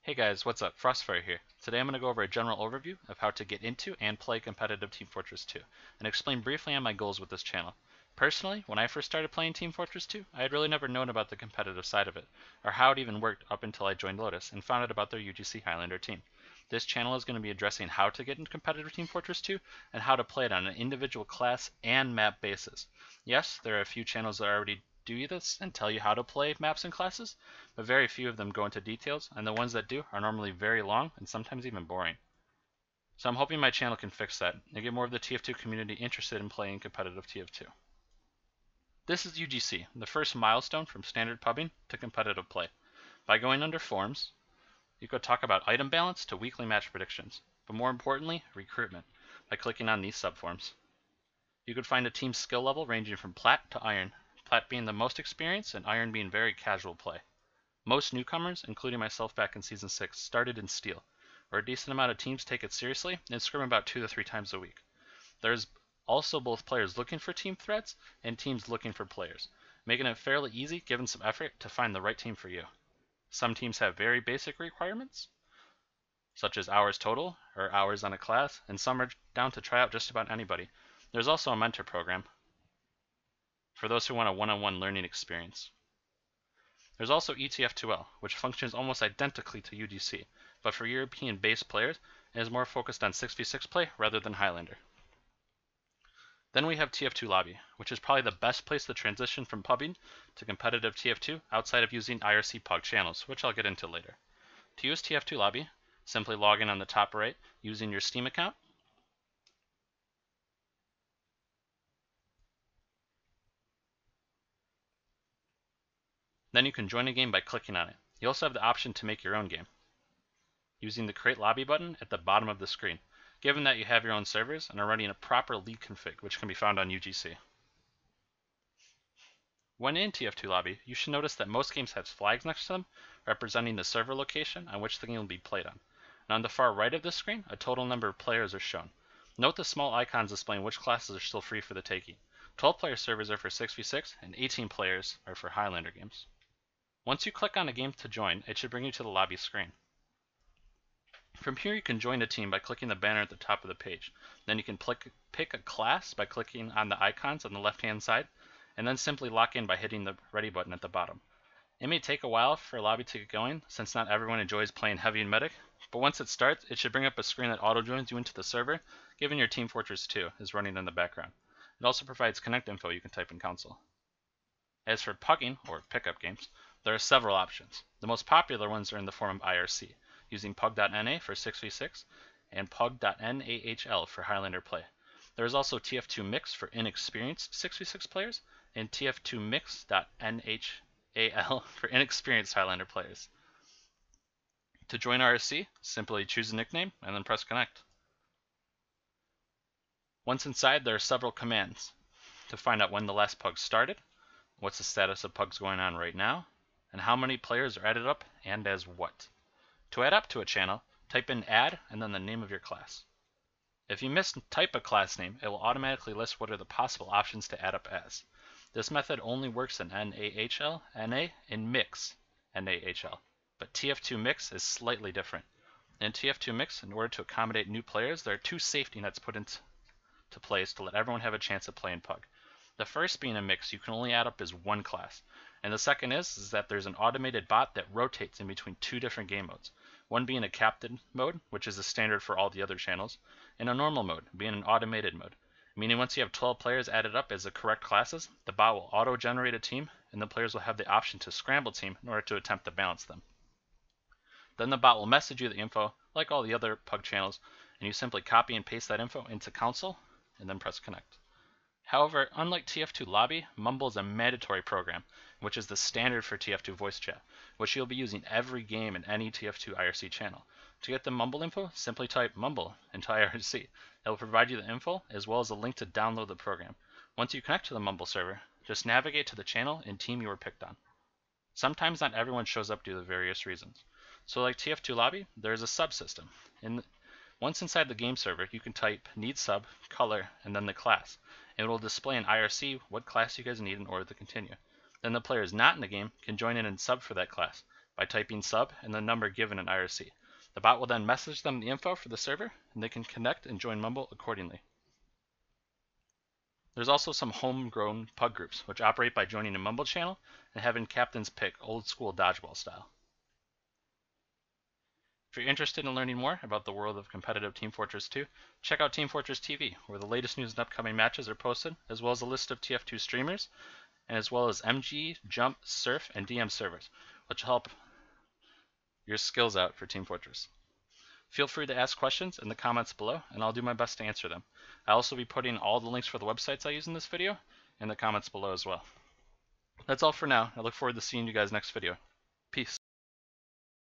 Hey guys, what's up? Frostfire here. Today I'm going to go over a general overview of how to get into and play competitive Team Fortress 2, and explain briefly on my goals with this channel. Personally, when I first started playing Team Fortress 2, I had really never known about the competitive side of it, or how it even worked up until I joined Lotus and found out about their UGC Highlander team. This channel is going to be addressing how to get into competitive Team Fortress 2, and how to play it on an individual class and map basis. Yes, there are a few channels that already do this and tell you how to play maps and classes, but very few of them go into details, and the ones that do are normally very long and sometimes even boring. So I'm hoping my channel can fix that and get more of the TF2 community interested in playing competitive TF2. This is UGC, the first milestone from standard pubbing to competitive play. By going under forms, you could talk about item balance to weekly match predictions, but more importantly, recruitment, by clicking on these subforms. You could find a team's skill level ranging from Plat to Iron, Plat being the most experienced and Iron being very casual play. Most newcomers, including myself back in Season 6, started in Steel, where a decent amount of teams take it seriously and scrim about 2 to 3 times a week. There's also both players looking for team threats and teams looking for players, making it fairly easy given some effort to find the right team for you. Some teams have very basic requirements, such as hours total or hours on a class, and some are down to try out just about anybody. There's also a mentor program for those who want a one-on-one learning experience. There's also ETF2L, which functions almost identically to UGC, but for European-based players, it is more focused on 6v6 play rather than Highlander. Then we have TF2 Lobby, which is probably the best place to transition from pubbing to competitive TF2 outside of using IRC PUG channels, which I'll get into later. To use TF2 Lobby, simply log in on the top right using your Steam account. Then you can join a game by clicking on it. You also have the option to make your own game, using the Create Lobby button at the bottom of the screen, given that you have your own servers and are running a proper league config, which can be found on UGC. When in TF2 Lobby, you should notice that most games have flags next to them, representing the server location on which the game will be played on. And on the far right of the screen, a total number of players are shown. Note the small icons displaying which classes are still free for the taking. 12-player servers are for 6v6, and 18 players are for Highlander games. Once you click on a game to join, it should bring you to the lobby screen. From here you can join a team by clicking the banner at the top of the page. Then you can pick a class by clicking on the icons on the left hand side, and then simply lock in by hitting the ready button at the bottom. It may take a while for a lobby to get going, since not everyone enjoys playing heavy and medic, but once it starts, it should bring up a screen that auto joins you into the server, given your Team Fortress 2 is running in the background. It also provides connect info you can type in console. As for pugging, or pickup games, there are several options. The most popular ones are in the form of IRC, using pug.na for 6v6 and pug.nahl for Highlander play. There is also TF2 Mix for inexperienced 6v6 players, and TF2 Mix.nhal for inexperienced Highlander players. To join IRC, simply choose a nickname and then press connect. Once inside, there are several commands to find out when the last pug started, what's the status of pugs going on right now, and how many players are added up and as what. To add up to a channel, type in add and then the name of your class. If you mistype a class name, it will automatically list what are the possible options to add up as. This method only works in NAHL, NA, and Mix, NAHL, but TF2 Mix is slightly different. In TF2 Mix, in order to accommodate new players, there are two safety nets put into place to let everyone have a chance at playing Pug. The first being a mix you can only add up as one class, and the second is that there's an automated bot that rotates in between two different game modes, one being a captain mode, which is the standard for all the other channels, and a normal mode, being an automated mode, meaning once you have 12 players added up as the correct classes, the bot will auto-generate a team, and the players will have the option to scramble team in order to attempt to balance them. Then the bot will message you the info, like all the other Pug channels, and you simply copy and paste that info into console, and then press connect. However, unlike TF2 Lobby, Mumble is a mandatory program, which is the standard for TF2 voice chat, which you'll be using every game in any TF2 IRC channel. To get the Mumble info, simply type Mumble into IRC. It will provide you the info, as well as a link to download the program. Once you connect to the Mumble server, just navigate to the channel and team you were picked on. Sometimes not everyone shows up due to various reasons. So like TF2 Lobby, there is a subsystem. Once inside the game server, you can type need sub, color, and then the class. It will display in IRC what class you guys need in order to continue. Then the players not in the game can join in and sub for that class by typing sub and the number given in IRC. The bot will then message them the info for the server, and they can connect and join Mumble accordingly. There's also some homegrown pug groups, which operate by joining a Mumble channel and having captains pick old school dodgeball style. If you're interested in learning more about the world of competitive Team Fortress 2, check out Team Fortress TV, where the latest news and upcoming matches are posted, as well as a list of TF2 streamers, and as well as MG, Jump, Surf, and DM servers, which help your skills out for Team Fortress. Feel free to ask questions in the comments below, and I'll do my best to answer them. I'll also be putting all the links for the websites I use in this video in the comments below as well. That's all for now. I look forward to seeing you guys next video. Peace.